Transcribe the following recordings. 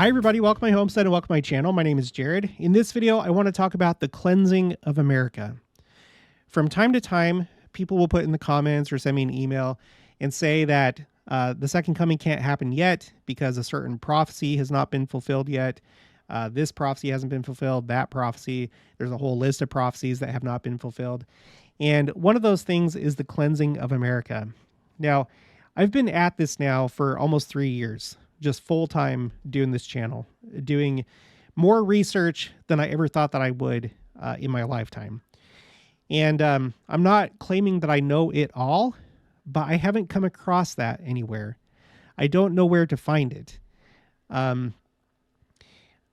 Hi everybody, welcome to my homestead and welcome to my channel. My name is Jared. In this video, I want to talk about the cleansing of America. From time to time, people will put in the comments or send me an email and say that the second coming can't happen yet because a certain prophecy has not been fulfilled yet. This prophecy hasn't been fulfilled, that prophecy. There's a whole list of prophecies that have not been fulfilled. And one of those things is the cleansing of America. Now, I've been at this now for almost 3 years. Just full-time doing this channel, doing more research than I ever thought that I would in my lifetime. And I'm not claiming that I know it all, but I haven't come across that anywhere. I don't know where to find it.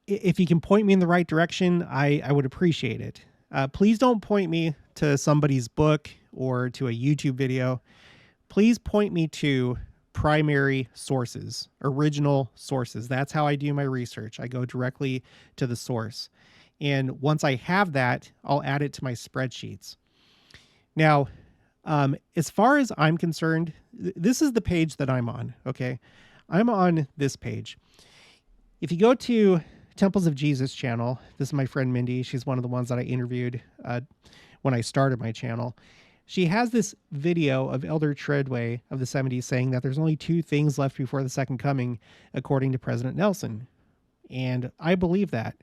If you can point me in the right direction, I would appreciate it. Please don't point me to somebody's book or to a YouTube video. Please point me to primary sources, original sources. That's how I do my research. I go directly to the source. And once I have that, I'll add it to my spreadsheets. Now, as far as I'm concerned, this is the page that I'm on, okay? I'm on this page. If you go to Temples of Jesus channel, this is my friend Mindy. She's one of the ones that I interviewed when I started my channel. She has this video of Elder Treadway of the 70s saying that there's only 2 things left before the second coming, according to President Nelson. And I believe that.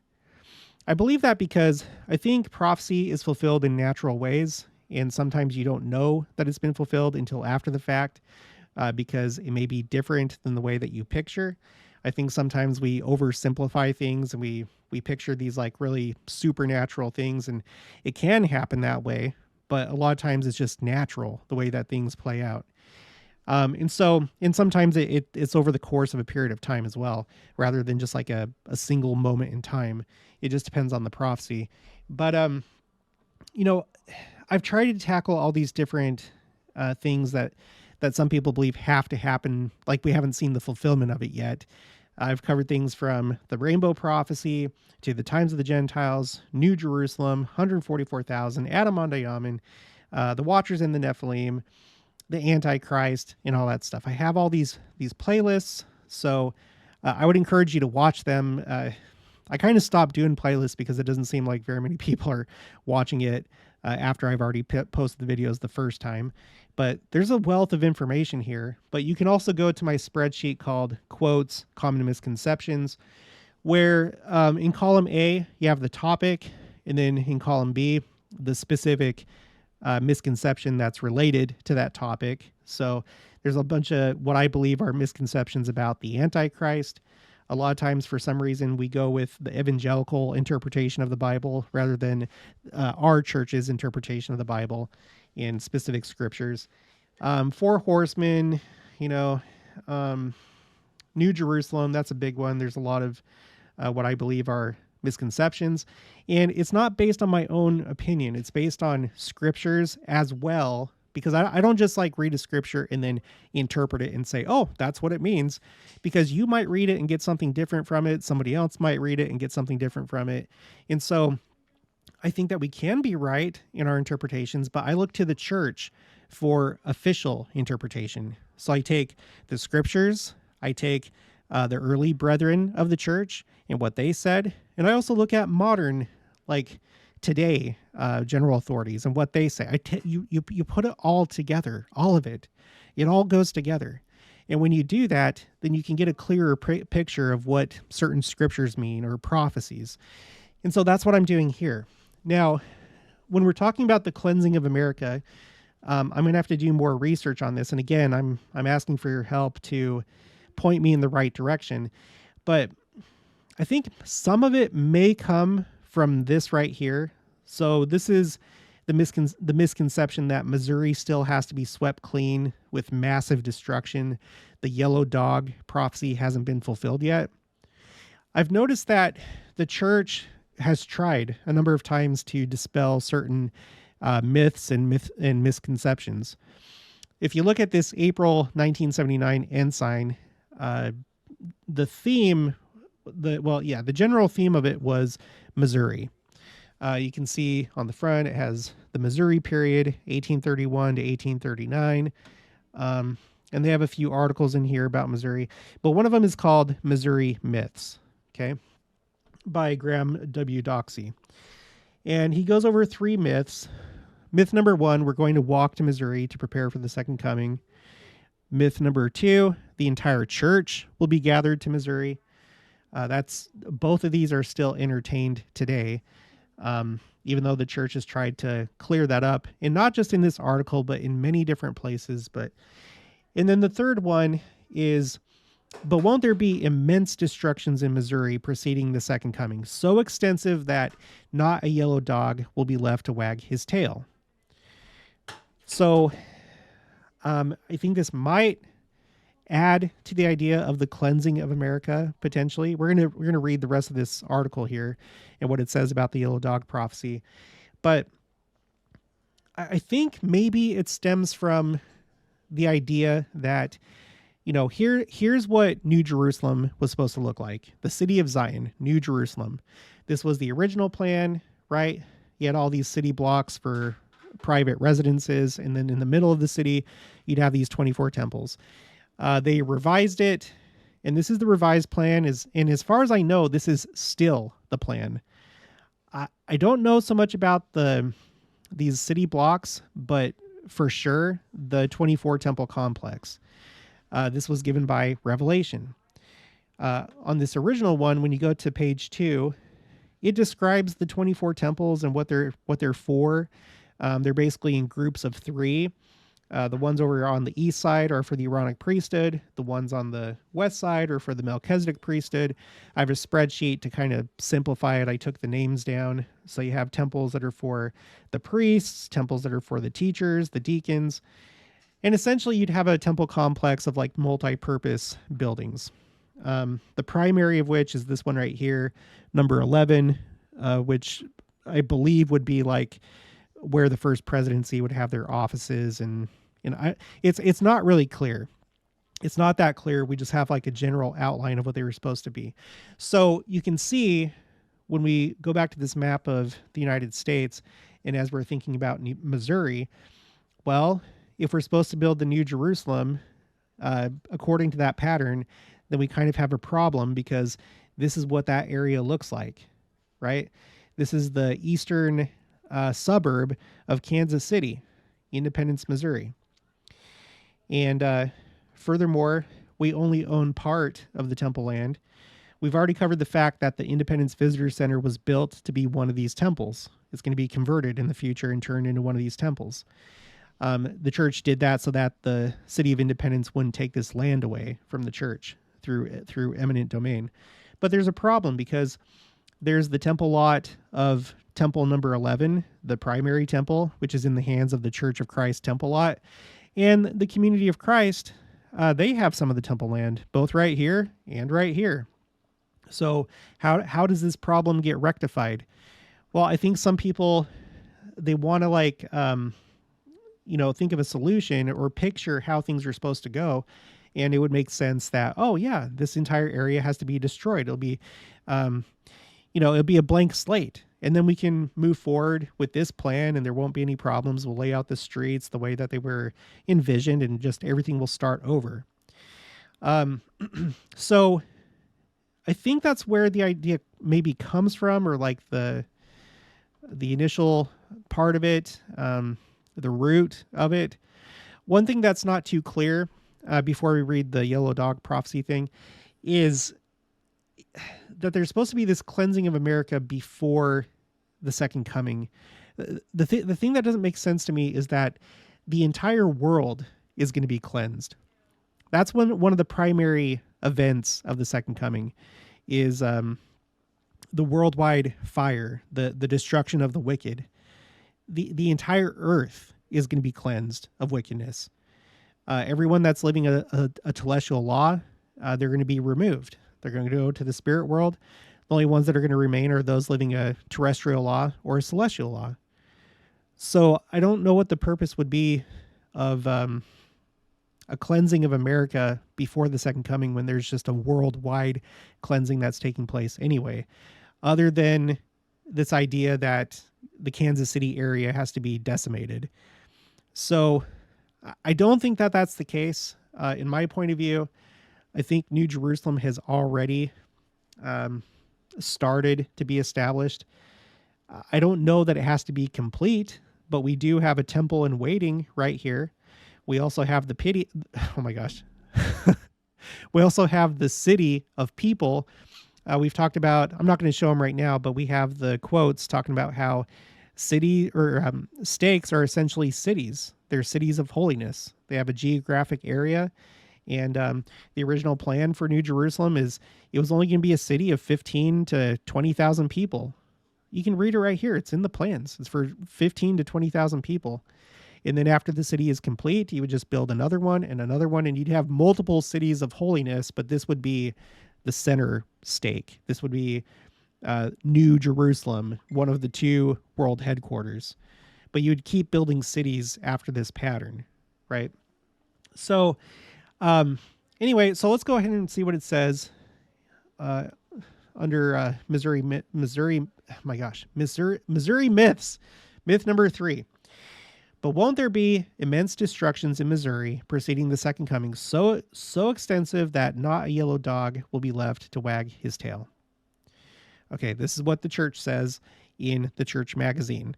I believe that because I think prophecy is fulfilled in natural ways. And sometimes you don't know that it's been fulfilled until after the fact because it may be different than the way that you picture. I think sometimes we oversimplify things and we picture these like really supernatural things, and it can happen that way. But a lot of times it's just natural, the way that things play out. And sometimes it's over the course of a period of time as well, rather than just like a single moment in time. It just depends on the prophecy. But, I've tried to tackle all these different things that some people believe have to happen, like we haven't seen the fulfillment of it yet. I've covered things from the rainbow prophecy to the times of the Gentiles, New Jerusalem, 144,000, Adam on Yaman, the Watchers and the Nephilim, the Antichrist, and all that stuff. I have all these playlists, so I would encourage you to watch them. I kind of stopped doing playlists because it doesn't seem like very many people are watching it after I've already posted the videos the first time. But there's a wealth of information here. But you can also go to my spreadsheet called Quotes, Common Misconceptions, where in column A, you have the topic, and then in column B, the specific misconception that's related to that topic. So there's a bunch of what I believe are misconceptions about the Antichrist. A lot of times, for some reason, we go with the evangelical interpretation of the Bible rather than our church's interpretation of the Bible in specific scriptures. 4 horsemen, New Jerusalem, that's a big one. There's a lot of what I believe are misconceptions. And it's not based on my own opinion. It's based on scriptures as well, because I don't just like read a scripture and then interpret it and say, oh, that's what it means, because you might read it and get something different from it. Somebody else might read it and get something different from it. And so I think that we can be right in our interpretations, but I look to the church for official interpretation. So I take the scriptures, I take the early brethren of the church and what they said, and I also look at modern, like today, general authorities and what they say. You put it all together, all of it. It all goes together. And when you do that, then you can get a clearer picture of what certain scriptures mean or prophecies. And so that's what I'm doing here. Now, when we're talking about the cleansing of America, I'm going to have to do more research on this. And again, I'm asking for your help to point me in the right direction. But I think some of it may come from this right here. So this is the misconception that Missouri still has to be swept clean with massive destruction. The yellow dog prophecy hasn't been fulfilled yet. I've noticed that the church has tried a number of times to dispel certain myths and misconceptions. If you look at this April 1979 ensign, the general theme of it was Missouri. You can see on the front, it has the Missouri period, 1831 to 1839. And they have a few articles in here about Missouri, but one of them is called Missouri Myths. okay, by Graham W. Doxey. And he goes over 3 myths. Myth number 1, we're going to walk to Missouri to prepare for the second coming. Myth number 2, the entire church will be gathered to Missouri. Both of these are still entertained today, even though the church has tried to clear that up, and not just in this article, but in many different places. And then the third one is, but won't there be immense destructions in Missouri preceding the second coming, so extensive that not a yellow dog will be left to wag his tail? So I think this might add to the idea of the cleansing of America, potentially. We're gonna read the rest of this article here and what it says about the yellow dog prophecy. But I think maybe it stems from the idea that, here's what New Jerusalem was supposed to look like. The city of Zion, New Jerusalem. This was the original plan, right? You had all these city blocks for private residences, and then in the middle of the city, you'd have these 24 temples. They revised it, and this is the revised plan. And as far as I know, this is still the plan. I don't know so much about these city blocks, but for sure, the 24 temple complex. This was given by Revelation. On this original one, when you go to page 2, it describes the 24 temples and what they're for. They're basically in groups of 3. The ones over on the east side are for the Aaronic priesthood. The ones on the west side are for the Melchizedek priesthood. I have a spreadsheet to kind of simplify it. I took the names down. So you have temples that are for the priests, temples that are for the teachers, the deacons. And essentially you'd have a temple complex of like multi-purpose buildings. The primary of which is this one right here, number 11, which I believe would be like where the first presidency would have their offices, and it's not really clear. It's not that clear. We just have like a general outline of what they were supposed to be. So you can see when we go back to this map of the United States, and as we're thinking about Missouri, well, if we're supposed to build the New Jerusalem, according to that pattern, then we kind of have a problem, because this is what that area looks like, right? This is the eastern suburb of Kansas City, Independence, Missouri. And furthermore, we only own part of the temple land. We've already covered the fact that the Independence Visitor Center was built to be one of these temples. It's going to be converted in the future and turned into one of these temples. The church did that so that the city of Independence wouldn't take this land away from the church through eminent domain. But there's a problem, because there's the temple lot of temple number 11, the primary temple, which is in the hands of the Church of Christ temple lot. And the Community of Christ, they have some of the temple land, both right here and right here. So how does this problem get rectified? Well, I think some people, they want to think of a solution or picture how things are supposed to go. And it would make sense that, oh yeah, this entire area has to be destroyed. It'll be, it'll be a blank slate. And then we can move forward with this plan, and there won't be any problems. We'll lay out the streets the way that they were envisioned, and just everything will start over. So I think that's where the idea maybe comes from, or like the initial part of it, the root of it. One thing that's not too clear before we read the yellow dog prophecy thing is that there's supposed to be this cleansing of America before the second coming. The thing that doesn't make sense to me is that the entire world is going to be cleansed. That's one of the primary events of the second coming is the worldwide fire, the destruction of the wicked. The entire earth is going to be cleansed of wickedness. Everyone that's living a telestial law, they're going to be removed. They're going to go to the spirit world. The only ones that are going to remain are those living a terrestrial law or a celestial law. So I don't know what the purpose would be of a cleansing of America before the second coming, when there's just a worldwide cleansing that's taking place anyway, other than this idea that the Kansas City area has to be decimated. So I don't think that that's the case. In my point of view, I think New Jerusalem has already started to be established. I don't know that it has to be complete, but we do have a temple in waiting right here. We also have the pity. Oh my gosh. We also have the city of people. We've talked about, I'm not going to show them right now, but we have the quotes talking about how city or stakes are essentially cities. They're cities of holiness. They have a geographic area. And the original plan for New Jerusalem is it was only going to be a city of 15 to 20,000 people. You can read it right here. It's in the plans. It's for 15 to 20,000 people. And then after the city is complete, you would just build another one, and you'd have multiple cities of holiness, but this would be the center stake. This would be New Jerusalem, one of the two world headquarters. But you'd keep building cities after this pattern, right? So anyway, so let's go ahead and see what it says under Missouri myths. Myth number 3. But won't there be immense destructions in Missouri preceding the second coming, so extensive that not a yellow dog will be left to wag his tail? Okay, this is what the church says in the church magazine.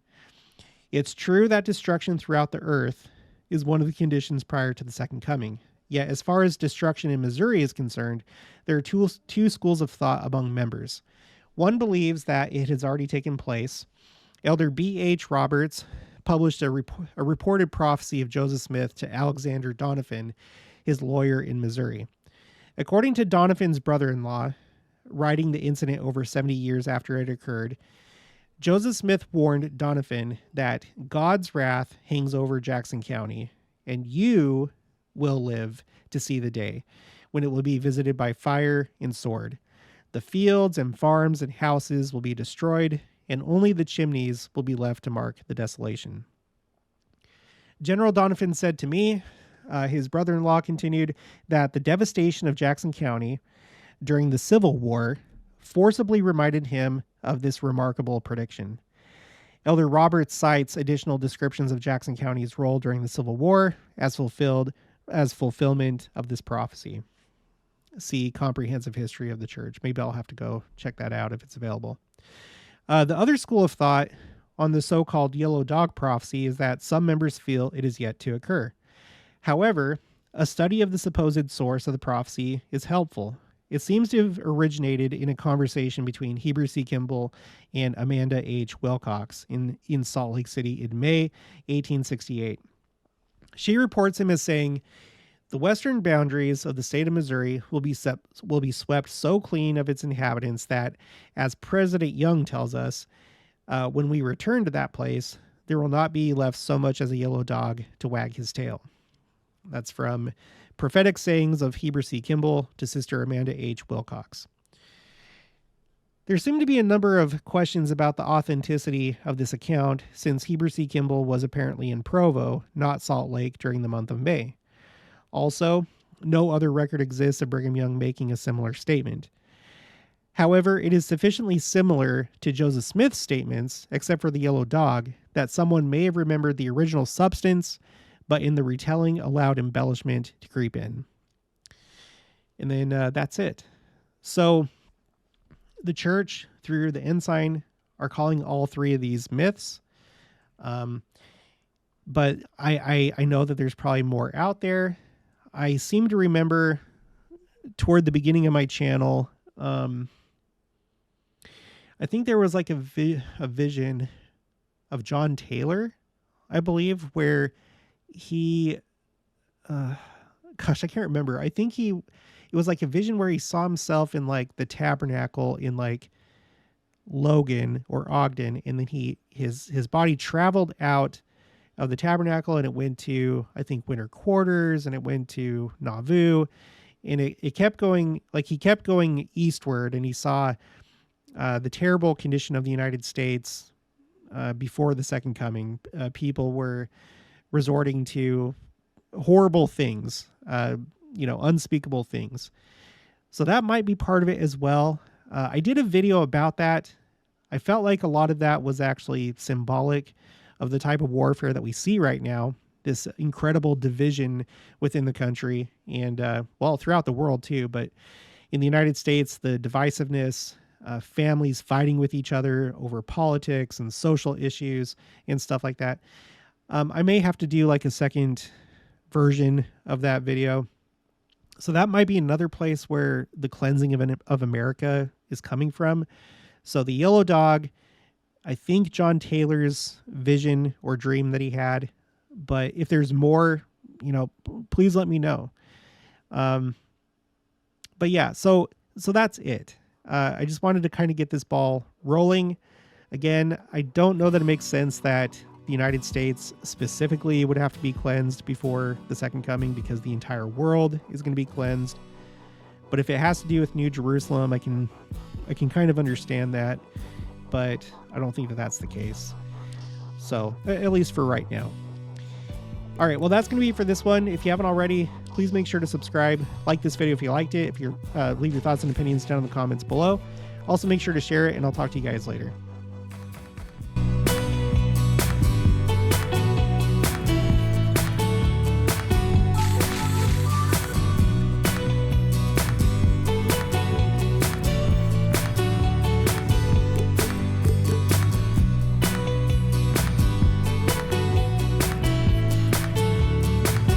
It's true that destruction throughout the earth is one of the conditions prior to the second coming. Yet, as far as destruction in Missouri is concerned, there are two schools of thought among members. One believes that it has already taken place. Elder B.H. Roberts published a reported prophecy of Joseph Smith to Alexander Donovan, his lawyer in Missouri. According to Donovan's brother-in-law, writing the incident over 70 years after it occurred, Joseph Smith warned Donovan that God's wrath hangs over Jackson County, and you will live to see the day when it will be visited by fire and sword. The fields and farms and houses will be destroyed, and only the chimneys will be left to mark the desolation. General Donovan said to me, his brother-in-law continued, that the devastation of Jackson County during the Civil War forcibly reminded him of this remarkable prediction. Elder Roberts cites additional descriptions of Jackson County's role during the Civil War as fulfillment of this prophecy. See Comprehensive History of the Church. Maybe I'll have to go check that out if it's available. The other school of thought on the so-called yellow dog prophecy is that some members feel it is yet to occur. However, a study of the supposed source of the prophecy is helpful. It seems to have originated in a conversation between Heber C. Kimball and Amanda H. Wilcox in Salt Lake City in May 1868. She reports him as saying, "The western boundaries of the state of Missouri will be swept so clean of its inhabitants that, as President Young tells us, when we return to that place, there will not be left so much as a yellow dog to wag his tail." That's from Prophetic Sayings of Heber C. Kimball to Sister Amanda H. Wilcox. There seem to be a number of questions about the authenticity of this account, since Heber C. Kimball was apparently in Provo, not Salt Lake, during the month of May. Also, no other record exists of Brigham Young making a similar statement. However, it is sufficiently similar to Joseph Smith's statements, except for the yellow dog, that someone may have remembered the original substance, but in the retelling allowed embellishment to creep in. And then that's it. So the church, through the ensign, are calling all three of these myths. But I know that there's probably more out there. I seem to remember toward the beginning of my channel, I think there was like a vision of John Taylor, I believe, where he, I can't remember. I think it was like a vision where he saw himself in like the tabernacle in like Logan or Ogden. And then his body traveled out of the tabernacle and it went to, I think, winter quarters, and it went to Nauvoo, and it kept going, like he kept going eastward, and he saw the terrible condition of the United States before the second coming. People were resorting to horrible things, unspeakable things. So that might be part of it as well. I did a video about that. I felt like a lot of that was actually symbolic of the type of warfare that we see right now, this incredible division within the country and, throughout the world too. But in the United States, the divisiveness, families fighting with each other over politics and social issues and stuff like that. I may have to do like a second version of that video. So that might be another place where the cleansing of America is coming from. So the yellow dog, I think John Taylor's vision or dream that he had, but if there's more, please let me know. But yeah, so that's it. I just wanted to kind of get this ball rolling. Again, I don't know that it makes sense that the United States specifically would have to be cleansed before the second coming, because the entire world is going to be cleansed. But if it has to do with New Jerusalem, I can kind of understand that, but I don't think that that's the case. So at least for right now. All right, well, that's going to be it for this one. If you haven't already, please make sure to subscribe, like this video if you liked it. If you're leave your thoughts and opinions down in the comments below. Also, make sure to share it, and I'll talk to you guys later.